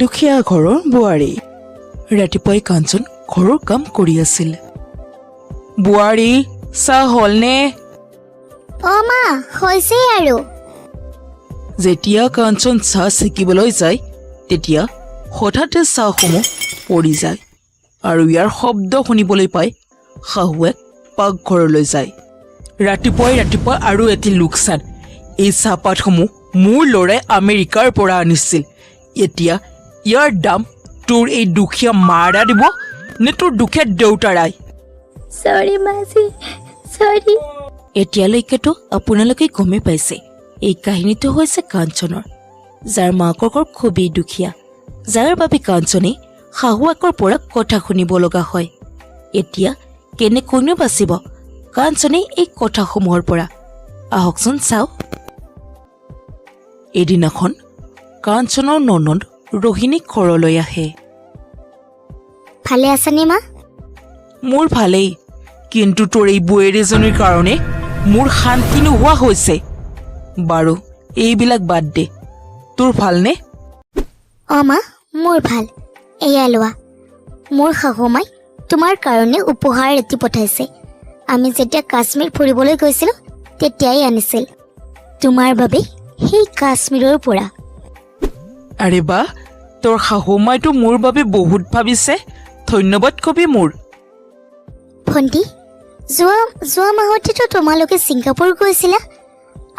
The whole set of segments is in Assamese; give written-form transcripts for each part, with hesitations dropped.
দুখীয়া ঘৰৰ বোৱাৰী। ৰাতিপুৱাই কাঞ্চন ঘৰৰ কাম কৰি আছিল। বোৱাৰী, চাহ হ'লনে? মা হৈছেই আৰু। যেতিয়া কাঞ্চন চাহ ছেকিবলৈ যায় তেতিয়া হঠাতে চাহসমূহ পৰি যায় আৰু ইয়াৰ শব্দ শুনিবলৈ পাই শাহুৱে পাকঘৰলৈ যায়। ৰাতিপুৱাই আৰু এটি লোকচান। এই চাহপাতসমূহ মোৰ ল'ৰাই আমেৰিকাৰ পৰা আনিছিল। এতিয়া ইয়াৰ দাম তোৰ এই দুখীয়া মাৰা দিব নে তোৰ দুখীয়া দেউতাৰাই? সৰি মাজি, সৰি। এতিয়ালৈকেতো আপোনালোকে গমেই পাইছে এই কাহিনীটো হৈছে কাঞ্চনৰ, যাৰ মাকৰ ঘৰ খুবেই দুখীয়া, যাৰ বাবে কাঞ্চনে শাহুৱেকৰ পৰা কথা শুনিব লগা হয়। এতিয়া কেনেকৈনো বাচিব কাঞ্চনে এই কথাসমূহৰ পৰা? আহকচোন চাওঁ। এদিনাখন কাঞ্চনৰ ননদ ৰোহিণী ঘৰলৈ আহে। ভালে আছানে মা? মোৰ ভালেই, কিন্তু তোৰ এই বোৱাৰীজনীৰ কাৰণে মোৰ শান্তি নোহোৱা হৈছে। বাৰু এইবিলাক বাদ দে, তোৰ ভালনে? মা মোৰ ভাল। এয়া লোৱা, মোৰ শাহুমাই তোমাৰ কাৰণে উপহাৰ এটি পঠাইছে। আমি যেতিয়া কাশ্মীৰ ফুৰিবলৈ গৈছিলোঁ তেতিয়াই আনিছিল, তোমাৰ বাবে সেই কাশ্মীৰৰ পৰা। আৰে বাহ, তোৰ শাহুমাইতো মোৰ বাবে বহুত ভাবিছে, ধন্যবাদ কবি মোৰ। ভণ্টি, যোৱা মাহতেতো তোমালোকে ছিংগাপুৰ গৈছিলা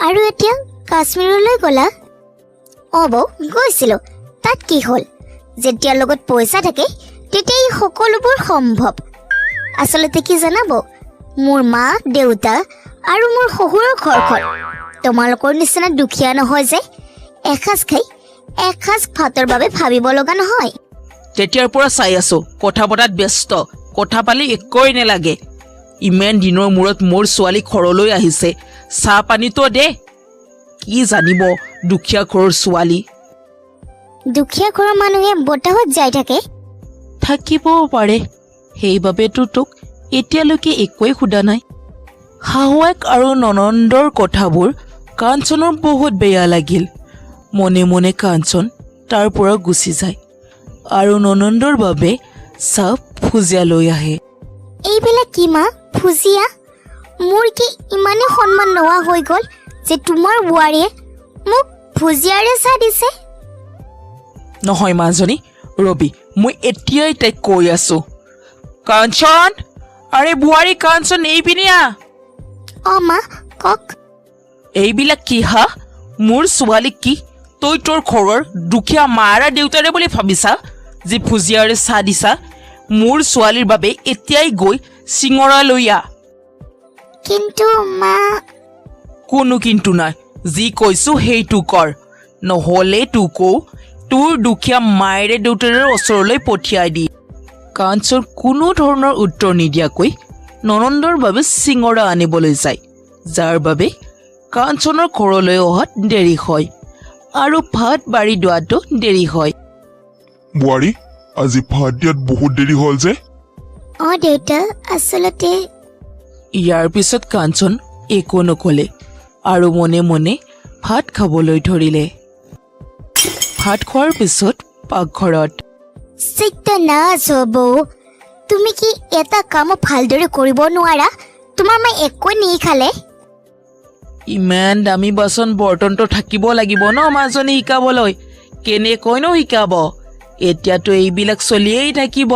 আৰু এতিয়া কাশ্মীৰলৈ গ'লা। বৌ গৈছিলোঁ, তাত কি হ'ল? যেতিয়া লগত পইচা থাকে তেতিয়া এই সকলোবোৰ সম্ভৱ। আচলতে কি জানাব, মোৰ মা দেউতা আৰু মোৰ শহুৰৰ ঘৰখন তোমালোকৰ নিচিনা দুখীয়া নহয় যে এসাঁজ খাই এসাঁজ ভাতৰ বাবে ভাবিব লগা নহয়। তেতিয়াৰ পৰা চাই আছো কথা পতাত ব্যস্ত, কথা পালি একোৱেই নেলাগে। ইমান দিনৰ মূৰত মোৰ ছোৱালী ঘৰলৈ আহিছে, চাহ পানীতো দে। কি জানিব দুখীয়া ঘৰৰ ছোৱালী। দুখীয়া ঘৰৰ মানুহে বতাহত যাই থাকে। থাকিবও পাৰে, সেইবাবেতো তোক এতিয়ালৈকে একোৱেই সোধা নাই। শাহুৱেক আৰু ননন্দৰ কথাবোৰ কাঞ্চনৰ বহুত বেয়া লাগিল। মনে মনে কাঞ্চন তাৰ পৰা গুচি যায় আৰু ননন্দৰ বাবে চাহ ভুজিয়া লৈ আহে। এইবিলাক কি মা, ভুজিয়া? মোৰ কি ইমানে সন্মান নোহোৱা হৈ গ'ল যে তোমাৰ বোৱাৰীয়ে মোক ভুজিয়াৰে চাহ দিছে? নহয় মাজনী, ৰবি, মই এতিয়াই তাইক কৈ আছো। কাঞ্চন, আৰে বোৱাৰী কাঞ্চন, এইপিনে আহ। মা কওক। এইবিলাক কি হা? মোৰ ছোৱালীক কি তই তোৰ ঘৰৰ দুখীয়া মাৰা দেউতাৰে বুলি ভাবিছা যে ভুজিয়াৰে চাহ দিছা? মোৰ ছোৱালীৰ বাবে এতিয়াই গৈ চিঙৰা লৈ আহ। কিন্তু মা। কোনো কিন্তু নাই, যি কৈছো সেইটো কৰ, নহ'লে তোকো তোৰ দুখীয়া মায়েৰে দেউতাৰে ওচৰলৈ পঠিয়াই দি। কাঞ্চন কোনো ধৰণৰ উত্তৰ নিদিয়াকৈ ননন্দৰ বাবে চিঙৰা আনিবলৈ যায়, যাৰ বাবে কাঞ্চনৰ ঘৰলৈ অহাত দেৰি হয় আৰু ভাত বাঢ়ি দিয়াতো দেৰি হয়। বোৱাৰী, আজি ভাত দিয়াত বহুত দেৰি হ'ল যে? দেউতা, আচলতে। ইয়াৰ পিছত কাঞ্চন একো নকলে আৰু মনে মনে ভাত খাবলৈ ধৰিলে। ভাত খোৱাৰ পিছত পাকঘৰত। চিত্তনাজ বৌ, তুমি কি এটা কাম ভালদৰে কৰিব নোৱাৰা? তোমাৰ মায়ে একোৱে নিশিকালে? ইমান দামী বাচন বৰ্তনটো থাকিব লাগিব ন মাজনী শিকাবলৈ, কেনেকৈনো শিকাব? এতিয়াতো এইবিলাক চলিয়েই থাকিব,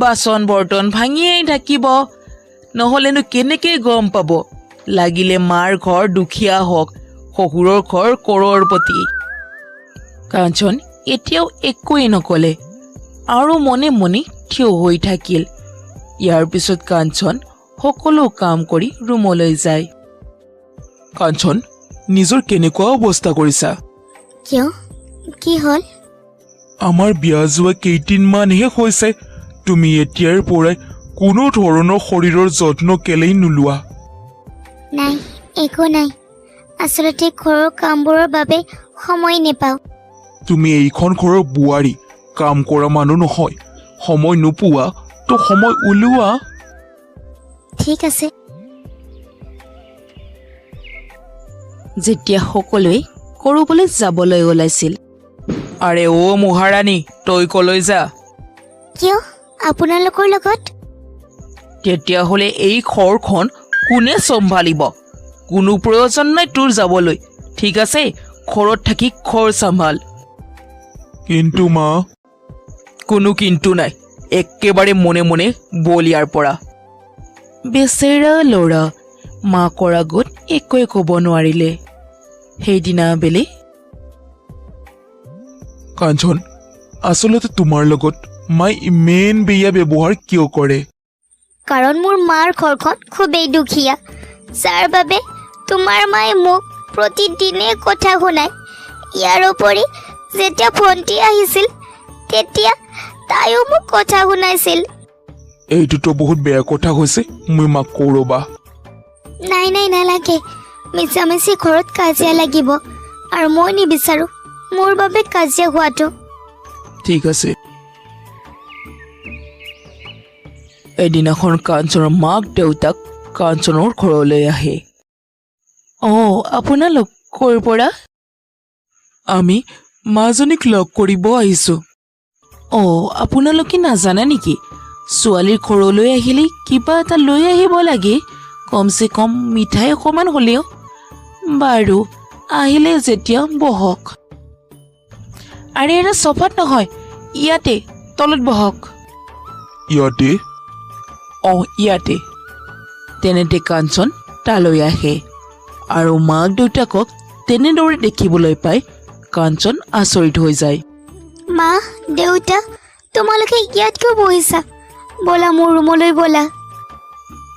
বাচন বৰ্তন ভাঙিয়েই থাকিব, নহ'লেনো কেনেকৈ গম পাব লাগিলে মাৰ ঘৰ দুখীয়া হওক, শহুৰৰ ঘৰ কৰৰপতি। কাঞ্চন এতিয়াও একোৱেই নকলে আৰু মনে মনে থিয় হৈ থাকিল। ইয়াৰ পিছত কাঞ্চন সকলো কাম কৰি ৰুমলৈ যায়। কাঞ্চন, নিজৰ কেনেকুৱা অৱস্থা কৰিছা? কিয়, কি হ'ল? আমাৰ বিয়া যোৱা কেইদিনমানহে হৈছে, তুমি এতিয়াৰ পৰাই কোনো ধৰণৰ শৰীৰৰ যত্ন কেলেই নোলোৱা? নাই, একো নাই। আচলতে ঘৰৰ কামবোৰৰ বাবে সময় নেপাওঁ। তুমি এইখন ঘৰৰ বোৱাৰী, কাম কৰা মানুহ নহয়। সময় নোপোৱা তো সময় উলিওৱা। ঠিক আছে। যেতিয়া সকলোৱে কৰবালৈ যাবলৈ ওলাইছিল আৰে অ' মহাৰাণী, তই কলৈ যা? কিয় আপোনালোকৰ লগত? তেতিয়াহ'লে এই ঘৰখন কোনে চম্ভালিব? কোনো প্ৰয়োজন নাই তোৰ যাবলৈ, ঠিক আছে? ঘৰত থাকি ঘৰ চম্ভাল। কিন্তু মা, কোনো কিন্তু নাই, একেবাৰে মনে মনে বল ইয়াৰ পৰা। বেচেৰা ল'ৰা মাকৰ আগত একোৱে ক'ব নোৱাৰিলে। সেইদিনা আবেলি কাঞ্চন, আচলতে তোমাৰ লগত মাই ইমান বেয়া ব্যৱহাৰ কিয় কৰে? কাৰণ মোৰ মাৰ ঘৰখন খুবেই দুখীয়া, যাৰ বাবে তোমাৰ মায়ে মোক প্ৰতিদিনে কথা শুনায়। ইয়াৰ উপৰি যেতিয়া ভণ্টি আহিছিল তেতিয়া তাইও মোক কথা শুনাইছিল। এইটোতো বহুত বেয়া কথা হৈছে, মই মাক কওঁ ৰ'বা। নাই নাই নালাগে, মিছামিছি ঘৰত কাজিয়া লাগিব আৰু মই নিবিচাৰোঁ মোৰ বাবে কাজিয়া হোৱাটো। ঠিক আছে। এদিনাখন কাঞ্চনৰ মাক দেউতাক কাঞ্চনৰ ঘৰলৈ আহে। অঁ, আপোনালোক ক'ৰ পৰা? আমি মাজনীক লগ কৰিব আহিছোঁ। অঁ, আপোনালোকে নাজানে নেকি? ছোৱালীৰ ঘৰলৈ আহিলে কিবা এটা লৈ আহিব লাগে, কমচে কম মিঠাই অকণমান হ'লেও। বাৰু আহিলে যেতিয়া বহক। আৰে এৰা চফাত নহয়, ইয়াতে তলত বহক। ইয়াতে? অঁ, ইয়াতে। তেনেতে কাঞ্চন তালৈ আহে আৰু মাক দেউতাকক তেনেদৰে দেখিবলৈ পাই কাঞ্চন আচৰিত হৈ যায়। মা দেউতা তোমালোকে ইয়াত কিয় বহিছা? ব'লা মোৰ ৰুমলৈ ব'লা।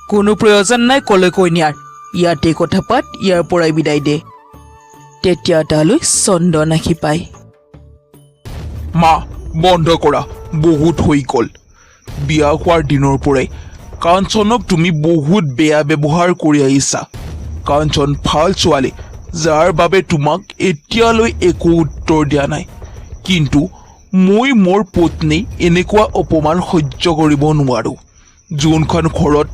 কোনো প্ৰয়োজন নাই কলৈ কৈ নিয়াৰ, ইয়াতে কথা পাত, ইয়াৰ পৰাই বিদায় দে। তেতিয়া তালৈ চন্দন আহি পায়। মা, বন্ধ কৰা, বহুত হৈ গ'ল। বিয়া হোৱাৰ দিনৰ পৰাই কাঞ্চনক তুমি বহুত বেয়া ব্যৱহাৰ কৰি আহিছা। কাঞ্চন ভাল ছোৱালী, যাৰ বাবে তোমাক এতিয়ালৈ একো উত্তৰ দিয়া নাই। কিন্তু মই মোৰ পত্নী এনেকুৱা অপমান সহ্য কৰিব নোৱাৰোঁ। যোনখন ঘৰত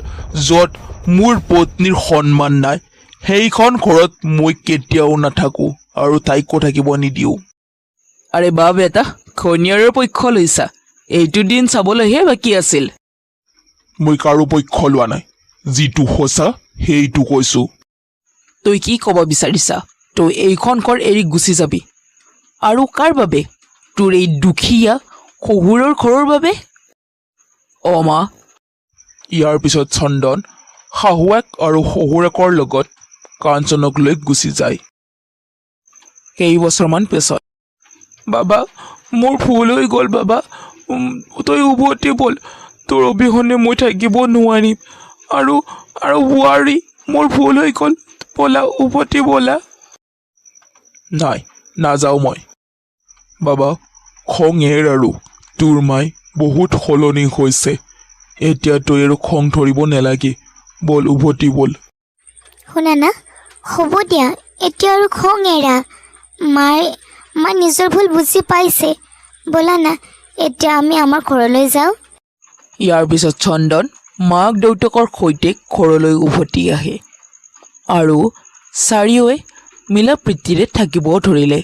য'ত মোৰ পত্নীৰ সন্মান নাই, সেইখন ঘৰত মই কেতিয়াও নাথাকোঁ আৰু তাইকো থাকিব নিদিওঁ। আৰে বা বেটা, খনিয়াৰৰ পক্ষ লৈছা? এইটো দিন চাবলৈহে বাকী আছিল। মই কাৰো পক্ষ লোৱা নাই, যিটো সঁচা সেইটো কৈছোঁ। তই কি ক'ব বিচাৰিছা? তই এইখন ঘৰ এৰি গুচি যাবি, আৰু কাৰ বাবে? তোৰ এই দুখীয়া শহুৰৰ ঘৰৰ বাবে? অ' মা। ইয়াৰ পিছত চন্দন শাহুৱেক আৰু শহুৰেকৰ লগত কাঞ্চনক লৈ গুচি যায়। কেইবছৰমান পিছত, বাবা মোৰ ভুল হৈ গ'ল বাবা, তই উভতি ব'ল, তোৰ অবিহনে মই থাকিব নোৱাৰিম। আৰু বোৱাৰী, মোৰ ভুল হৈ গ'ল, ব'লা উভতি ব'লা। নাই, নাযাওঁ মই। বাবা, খং এৰ আৰু। তোৰ মাই বহুত সলনি হৈছে, এতিয়া তই আৰু খং ধৰিব নালাগে। ব'ল উভতি ব'ল। শুনা না, হ'ব দিয়া, এতিয়া আৰু খং এৰা। মা নিজৰ ভুল বুজি পাইছে। ব'লা না, এতিয়া আমি আমাৰ ঘৰলৈ যাওঁ। ইয়াৰ পিছত চন্দন মাক দেউতাকৰ সৈতে ঘৰলৈ উভতি আহে আৰু চাৰিওৱে মিলা প্ৰীতিৰে থাকিব ধৰিলে।